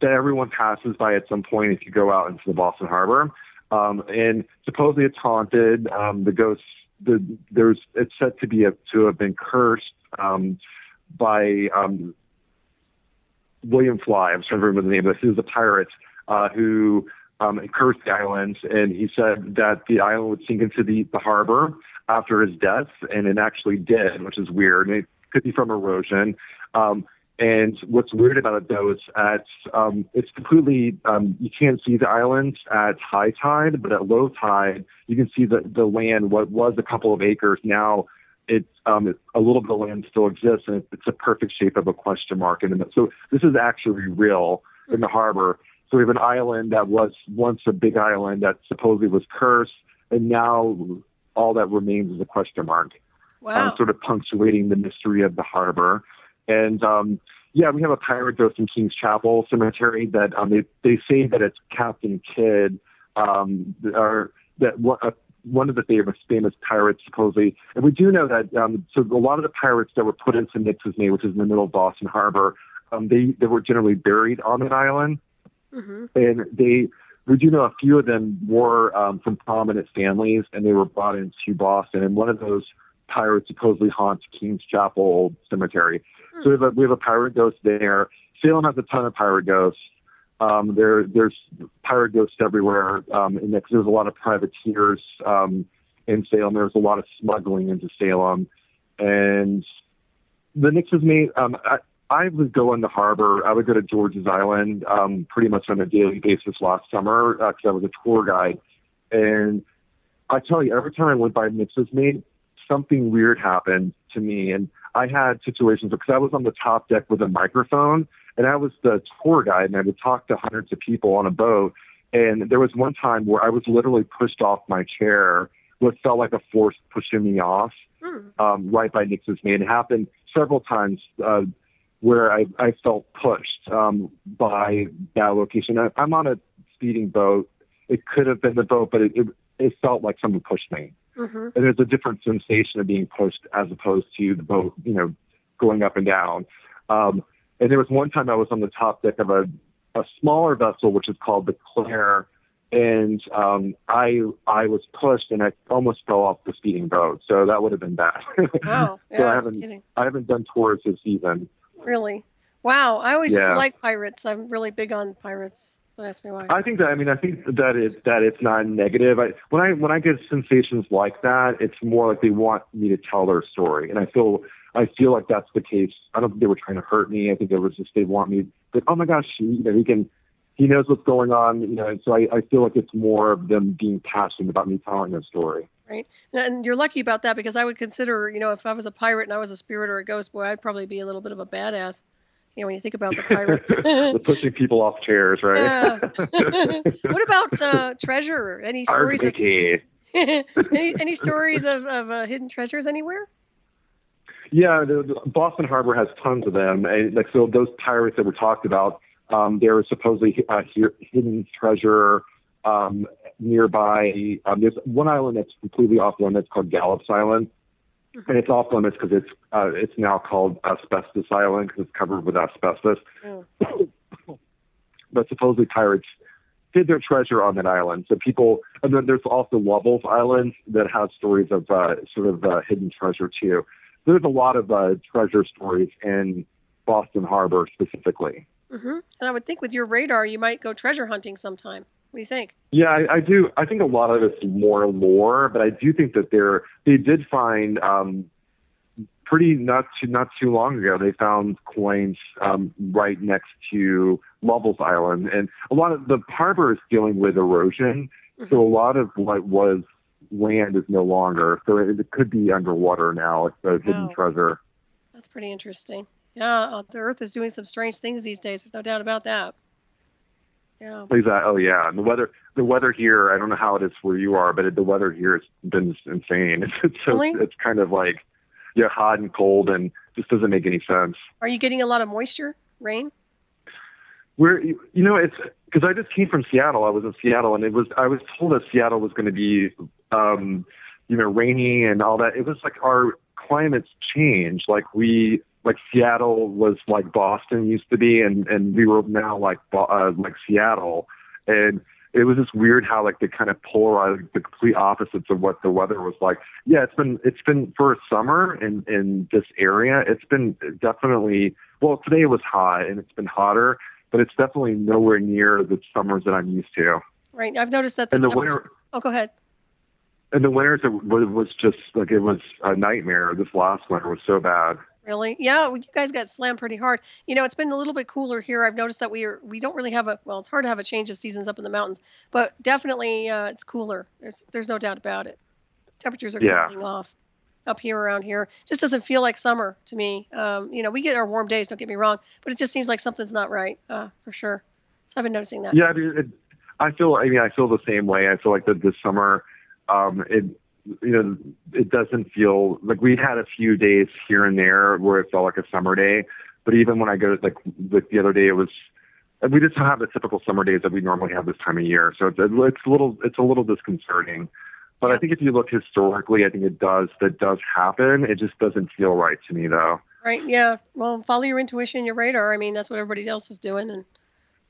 everyone passes by at some point if you go out into the Boston Harbor. And supposedly it's haunted. The ghosts it's said to have been cursed by William Fly. I'm trying to remember the name of this. He was a pirate who cursed the island, and he said that the island would sink into the harbor after his death, and it actually did, which is weird. And it could be from erosion. And what's weird about it, though, is it's completely, you can't see the island at high tide, but at low tide, you can see the land, what was a couple of acres. Now it's a little bit of land still exists, and it's a perfect shape of a question mark. And so this is actually real in the harbor. So we have an island that was once a big island that supposedly was cursed, and now all that remains is a question mark. Wow. Sort of punctuating the mystery of the harbor. And yeah, we have a pirate ghost in King's Chapel Cemetery that they say that it's Captain Kidd, or that one of the famous pirates supposedly. And we do know that so a lot of the pirates that were put into Nix's May, which is in the middle of Boston Harbor, they were generally buried on that island. Mm-hmm. And we do know a few of them were from prominent families, and they were brought into Boston. And one of those pirates supposedly haunts King's Chapel Cemetery. So we have a pirate ghost there. Salem has a ton of pirate ghosts. There's pirate ghosts everywhere. And there's a lot of privateers in Salem. There's a lot of smuggling into Salem. And the Nix's May, I would go in the harbor. I would go to George's Island pretty much on a daily basis last summer because I was a tour guide. And I tell you, every time I went by Nix's May, something weird happened to me. And I had situations because I was on the top deck with a microphone, and I was the tour guide, and I would talk to hundreds of people on a boat. And there was one time where I was literally pushed off my chair, what felt like a force pushing me off right by Nix's May. It happened several times where I felt pushed by that location. I'm on a speeding boat. It could have been the boat, but it felt like someone pushed me. Mm-hmm. And there's a different sensation of being pushed as opposed to the boat, going up and down. And there was one time I was on the top deck of a smaller vessel, which is called the Claire, and I was pushed and I almost fell off the speeding boat. So that would have been bad. Wow. Yeah, so I haven't done tours this season. Really? Wow. I always like pirates. I'm really big on pirates. Don't ask me why. I think that it's not negative. When I get sensations like that, it's more like they want me to tell their story, and I feel like that's the case. I don't think they were trying to hurt me. I think it was just they want me. Like, oh my gosh, he knows what's going on. And so I feel like it's more of them being passionate about me telling their story. Right, and you're lucky about that because I would consider, if I was a pirate and I was a spirit or a ghost, boy, I'd probably be a little bit of a badass. When you think about the pirates. The pushing people off chairs, right? Yeah. What about treasure? Any stories of any stories of hidden treasures anywhere? Yeah, the Boston Harbor has tons of them. And so those pirates that were talked about, there was supposedly hidden treasure nearby. There's one island that's completely off limits called Gallup's Island. And it's off limits because it's now called Asbestos Island because it's covered with asbestos. Oh. But supposedly pirates hid their treasure on that island. So and then there's also Lovell's Island that has stories of hidden treasure too. There's a lot of treasure stories in Boston Harbor specifically. Mm-hmm. And I would think with your radar, you might go treasure hunting sometime. What do you think? Yeah, I do. I think a lot of it's more lore, but I do think that they did find pretty not too long ago. They found coins right next to Lovell's Island, and a lot of the harbor is dealing with erosion, so a lot of what was land is no longer. So it could be underwater now. It's a hidden treasure. That's pretty interesting. Yeah, the Earth is doing some strange things these days. There's no doubt about that. Yeah. Oh yeah, and the weather here. I don't know how it is where you are, but the weather here has been insane. It's kind of like hot and cold, and just doesn't make any sense. Are you getting a lot of moisture, rain? It's because I just came from Seattle. I was in Seattle, and I was told that Seattle was going to be rainy and all that. It was like our climates changed. Like Seattle was like Boston used to be, and we were now like Seattle. And it was just weird how like they kind of polarized the complete opposites of what the weather was like. Yeah, it's been for a summer in this area. It's been definitely, well, today it was hot and it's been hotter, but it's definitely nowhere near the summers that I'm used to. Right. I've noticed that the winter. Oh, go ahead. And the winters, it was just like, it was a nightmare. This last winter was so bad. Really? Yeah, well, you guys got slammed pretty hard. It's been a little bit cooler here. I've noticed that we don't really have it's hard to have a change of seasons up in the mountains, but definitely it's cooler. There's no doubt about it. Temperatures are cooling off up here around here. Just doesn't feel like summer to me. We get our warm days, don't get me wrong, but it just seems like something's not right, for sure. So I've been noticing that. Yeah, I feel the same way. I feel like that this summer, it doesn't feel like, we had a few days here and there where it felt like a summer day, but even when I go like the other day, we just have the typical summer days that we normally have this time of year. So it's a little disconcerting. But I think if you look historically, I think that does happen. It just doesn't feel right to me though. Right. Yeah. Well, follow your intuition, your radar. I mean, that's what everybody else is doing. And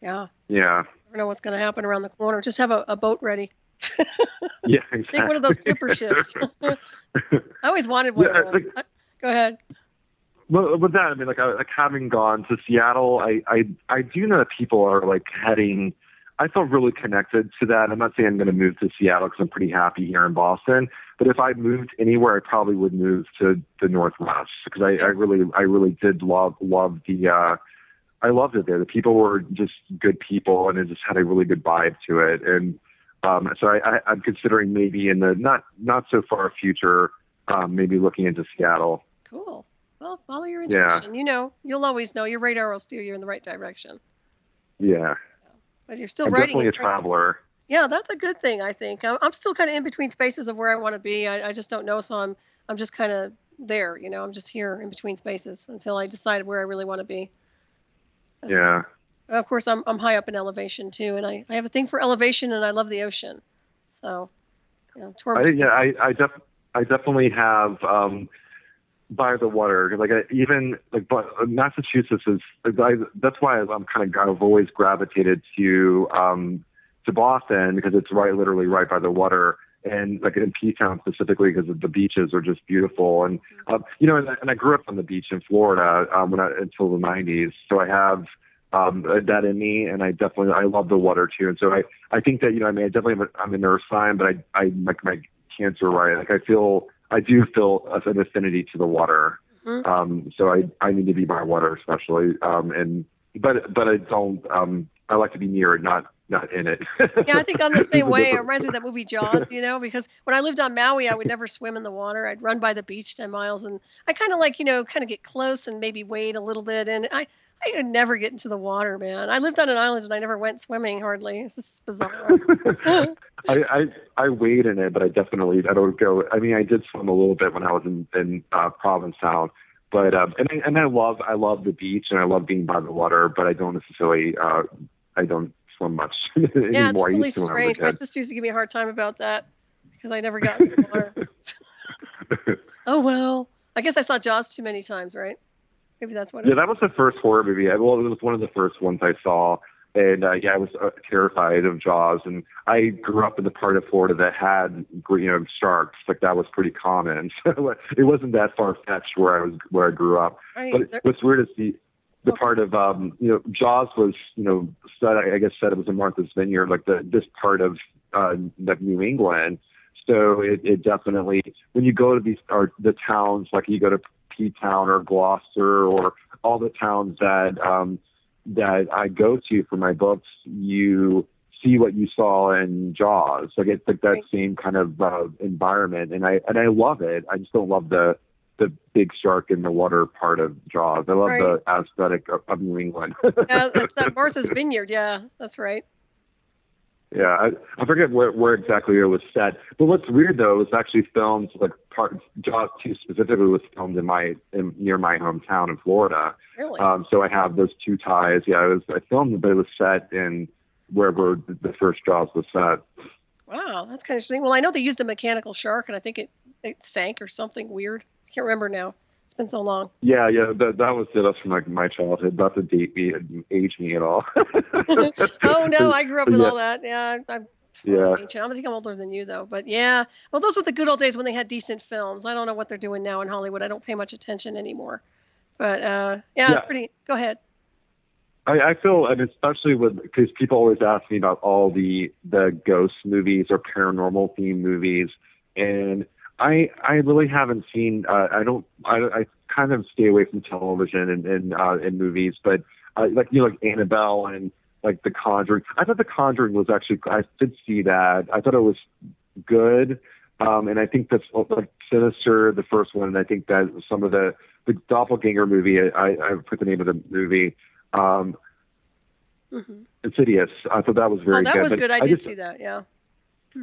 yeah. Yeah. You never know what's going to happen around the corner. Just have a boat ready. Yeah, exactly. Take one of those clipper ships. I always wanted one of those. Go ahead. Well, with that, I mean, like having gone to Seattle, I do know that people are like heading. I felt really connected to that. I'm not saying I'm going to move to Seattle because I'm pretty happy here in Boston. But if I moved anywhere, I probably would move to the Northwest because I really did love the. I loved it there. The people were just good people, and it just had a really good vibe to it. And so I'm considering maybe in the not so far future, maybe looking into Seattle. Cool. Well, follow your intuition. Yeah. You'll always know. Your radar will steer you in the right direction. Yeah. But you're still I'm writing. Definitely a traveler. Yeah, that's a good thing, I think. I'm still kind of in between spaces of where I want to be. I just don't know, so I'm just kind of there. I'm just here in between spaces until I decide where I really want to be. Yeah. Of course, I'm high up in elevation too, and I have a thing for elevation, and I love the ocean. So, I definitely have by the water. But Massachusetts is. That's why I've always gravitated to Boston because it's literally right by the water, and like in P-Town specifically because the beaches are just beautiful, and and I grew up on the beach in Florida until the 90s, so I have. That in me, and I love the water too, and so I think that I'm an earth sign, but I like my Cancer, right? Like I do feel an affinity to the water, so I need to be by water especially, but I don't I like to be near it, not in it. Yeah, I think I'm the same way. It reminds me of that movie Jaws, because when I lived on Maui, I would never swim in the water. I'd run by the beach 10 miles, and I kind of get close and maybe wade a little bit, and I could never get into the water, man. I lived on an island and I never went swimming hardly. It's just bizarre. I wade in it, but I don't go. I mean, I did swim a little bit when I was in Provincetown, but and I love the beach and I love being by the water, but I don't necessarily I don't swim much anymore. Yeah, it's really strange. My sister used to give me a hard time about that because I never got in the water. Oh well, I guess I saw Jaws too many times, right? Maybe that's what. Yeah, that was the first horror movie. Well, it was one of the first ones I saw, and I was terrified of Jaws. And I grew up in the part of Florida that had, sharks. Like that was pretty common. So it wasn't that far fetched where I grew up. Right. But what's weird is the part of Jaws was set it was in Martha's Vineyard, like this part of New England. So it definitely, when you go to the towns, like you go to P-Town or Gloucester or all the towns that I go to for my books, you see what you saw in Jaws. Like it's like that same kind of environment, and I love it. I just don't love the big shark in the water part of Jaws. I love the aesthetic of New England. Yeah, that's that Martha's Vineyard. Yeah, that's right. Yeah, I forget where exactly it was set. But what's weird though, it was actually filmed Jaws 2 specifically was filmed near my hometown in Florida. Really? So I have those two ties. Yeah, I filmed it, but it was set in wherever the first Jaws was set. Wow, that's kind of interesting. Well, I know they used a mechanical shark, and I think it sank or something weird. I can't remember now. It's been so long. Yeah, that was it. That's from like my childhood. Not to age me at all. Oh no, I grew up with all that. Yeah, yeah. ancient. I think I'm older than you though. But yeah, well, those were the good old days when they had decent films. I don't know what they're doing now in Hollywood. I don't pay much attention anymore. But yeah, it's pretty. Go ahead. I feel, and especially because people always ask me about all the ghost movies or paranormal themed movies, and I really haven't seen. I kind of stay away from television and movies, but like Annabelle and like The Conjuring. I thought The Conjuring was actually. I did see that. I thought it was good, and I think that's like Sinister, the first one. And I think that some of the Doppelganger movie. I put the name of the movie. Insidious. I thought that was very good. Oh, that was good. I did see that. Yeah.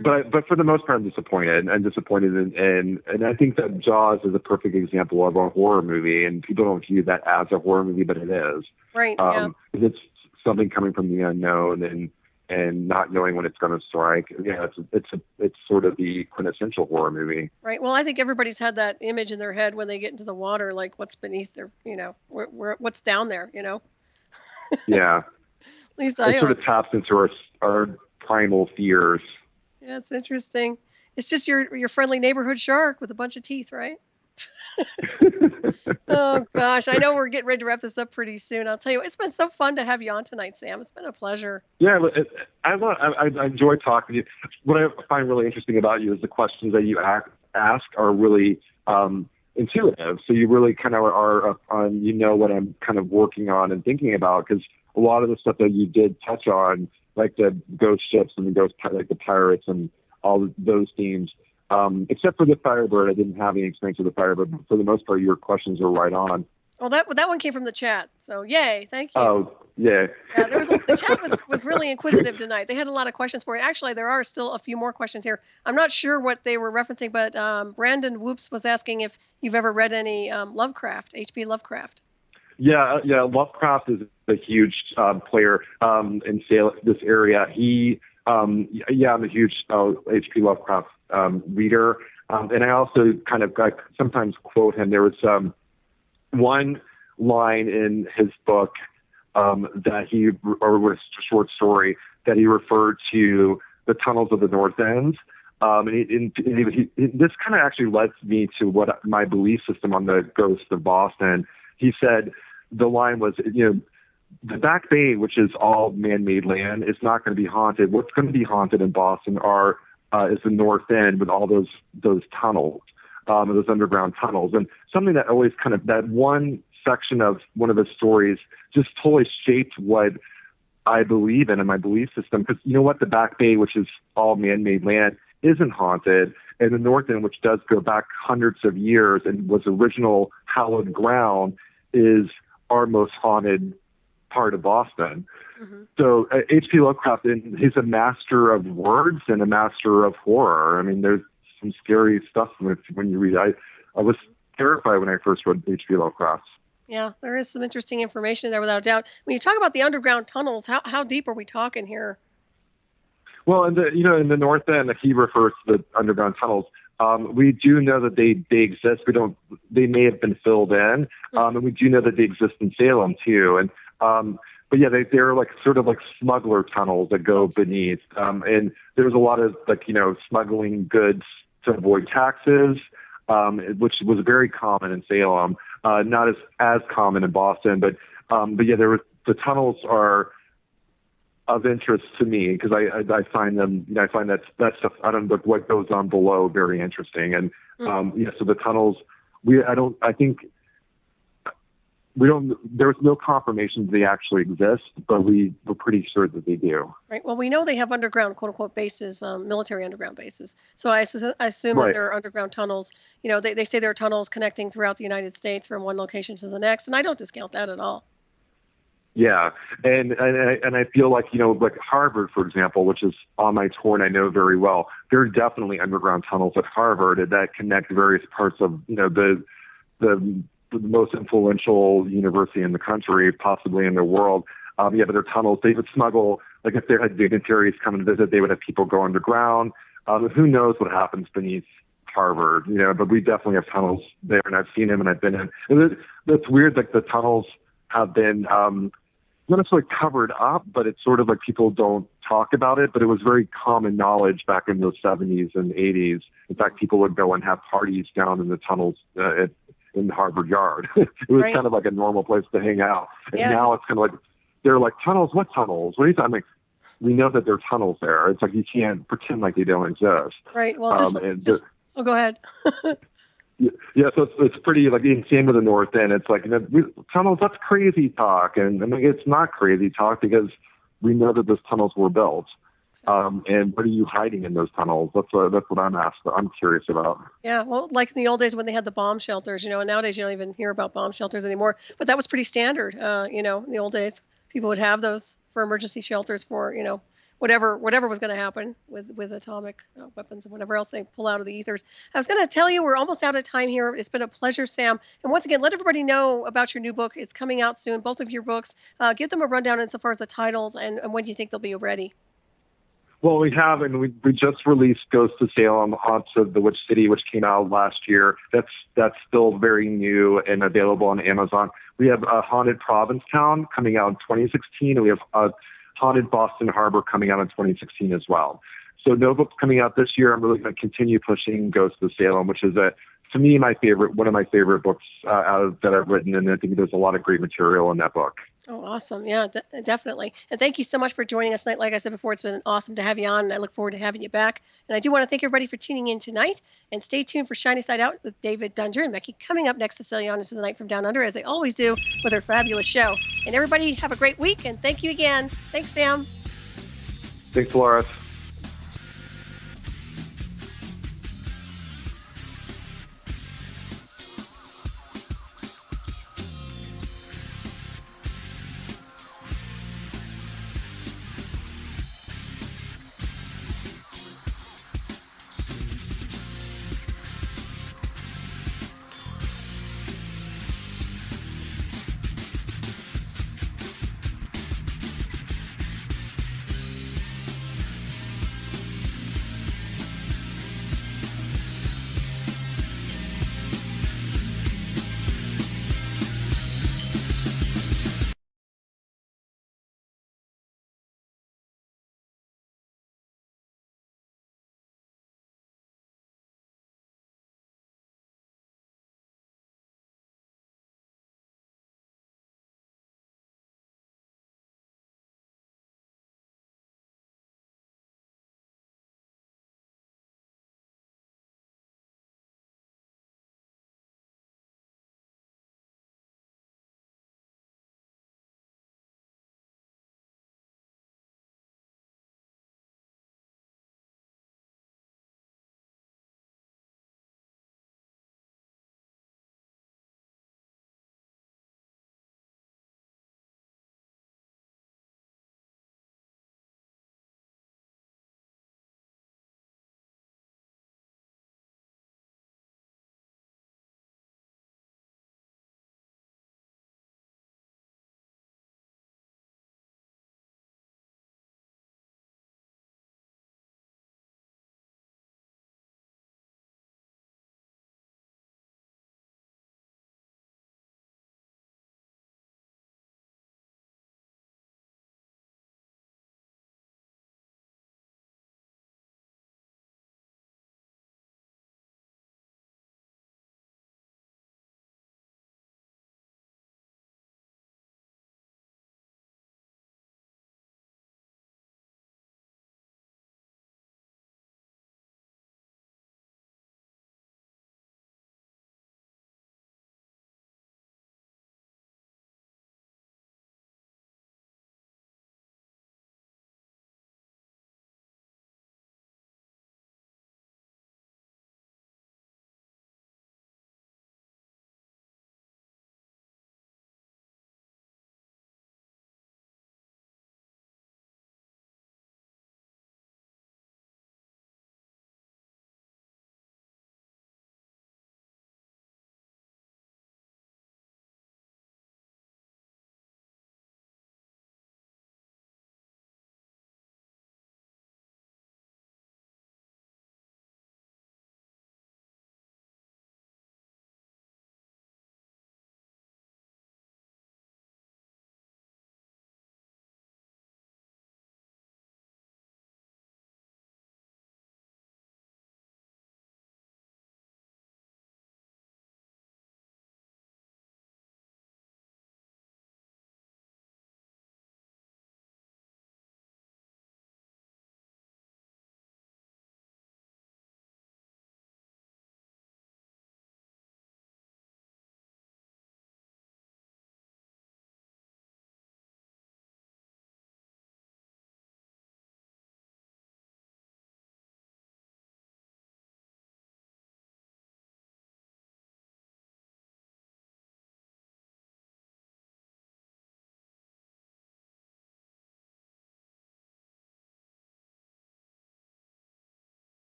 But for the most part, I'm disappointed. And I think that Jaws is a perfect example of a horror movie, and people don't view that as a horror movie, but it is. Right. Yeah. It's something coming from the unknown and not knowing when it's going to strike. Yeah, it's sort of the quintessential horror movie. Right. Well, I think everybody's had that image in their head when they get into the water, like what's beneath their, what's down there, Yeah. At least it sort of taps into our primal fears. Yeah, it's interesting. It's just your friendly neighborhood shark with a bunch of teeth, right? Oh gosh, I know we're getting ready to wrap this up pretty soon. I'll tell you, it's been so fun to have you on tonight, Sam. It's been a pleasure. Yeah, I enjoy talking to you. What I find really interesting about you is the questions that you ask are really intuitive. So you really kind of are on, what I'm kind of working on and thinking about, because a lot of the stuff that you did touch on, like the ghost ships and like the pirates and all those themes, except for the Firebird, I didn't have any experience with the Firebird. But for the most part, your questions are right on. Well, that one came from the chat, so yay, thank you. Oh, yeah. Yeah, the chat was really inquisitive tonight. They had a lot of questions for you. Actually, there are still a few more questions here. I'm not sure what they were referencing, but Brandon Whoops was asking if you've ever read any Lovecraft, H.P. Lovecraft. Yeah. Lovecraft is a huge player in Salem, this area. I'm a huge H.P. Lovecraft reader, and I also kind of sometimes quote him. There was one line in his book that or a short story that he referred to the tunnels of the North End. This kind of actually led me to what my belief system on the ghosts of Boston. He said the line was, the Back Bay, which is all man-made land, is not going to be haunted. What's going to be haunted in Boston is the North End with all those tunnels, those underground tunnels. And something that always that one section of one of the stories just totally shaped what I believe in my belief system. Because you know what? The Back Bay, which is all man-made land, isn't haunted. And the North End, which does go back hundreds of years and was original hallowed ground, is our most haunted part of Boston. Mm-hmm. So H.P. Lovecraft, he's a master of words and a master of horror. I mean, there's some scary stuff when you read. I was terrified when I first read H.P. Lovecraft. Yeah, there is some interesting information there without a doubt. When you talk about the underground tunnels, how deep are we talking here? Well, in the North End, he refers to the underground tunnels. We do know that they exist. They may have been filled in, and we do know that they exist in Salem too. And but yeah, they're like sort of like smuggler tunnels that go beneath. And there's a lot of smuggling goods to avoid taxes, which was very common in Salem. Not as common in Boston, but yeah, the tunnels are of interest to me because I find them, I find that stuff, I don't know what goes on below, very interesting. And so the tunnels, there's no confirmation they actually exist, but we're pretty sure that they do. Right. Well, we know they have underground, quote unquote, bases, military underground bases. So I assume right. that there are underground tunnels. They say there are tunnels connecting throughout the United States from one location to the next, and I don't discount that at all. Yeah, and I feel like like Harvard, for example, which is on my tour and I know very well. There are definitely underground tunnels at Harvard that connect various parts of the most influential university in the country, possibly in the world. But there are tunnels. They would smuggle, like if they had dignitaries come and visit, they would have people go underground. Who knows what happens beneath Harvard, but we definitely have tunnels there, and I've seen them, and I've been in. And it's weird, like the tunnels have been not necessarily covered up, but it's sort of like people don't talk about it, but it was very common knowledge back in the 70s and 80s. In fact, people would go and have parties down in the tunnels in Harvard Yard. It was Right. kind of like a normal place to hang out. And Yeah, now it's kind of like, they're like, tunnels? What tunnels? What are you talking? I'm like, we know that there are tunnels there. It's like you can't pretend like they don't exist. Right. Well, oh, go ahead. Yeah, so it's pretty, like, even same with the North End. It's like, tunnels, that's crazy talk. And I mean, it's not crazy talk because we know that those tunnels were built. And what are you hiding in those tunnels? That's what I'm curious about. Yeah, well, like in the old days when they had the bomb shelters, and nowadays you don't even hear about bomb shelters anymore. But that was pretty standard, in the old days. People would have those for emergency shelters for, whatever was going to happen with atomic weapons and whatever else they pull out of the ethers. I was going to tell you we're almost out of time here. It's been a pleasure, Sam. And once again, let everybody know about your new book. It's coming out soon, both of your books. Give them a rundown insofar as the titles and when do you think they'll be ready? Well, we have, and we just released Ghost of Salem, Haunts of the Witch City, which came out last year. That's still very new and available on Amazon. We have Haunted Provincetown coming out in 2016, and we have Haunted Boston Harbor coming out in 2016 as well. So no books coming out this year. I'm really going to continue pushing Ghost of Salem, which is to me, one of my favorite books that I've written, and I think there's a lot of great material in that book. Oh, awesome. Yeah, definitely. And thank you so much for joining us tonight. Like I said before, it's been awesome to have you on, and I look forward to having you back. And I do want to thank everybody for tuning in tonight. And stay tuned for Shiny Side Out with David Dunger and Becky coming up next to sail you on into the night from Down Under, as they always do with their fabulous show. And everybody have a great week, and thank you again. Thanks, Sam. Thanks, Laura.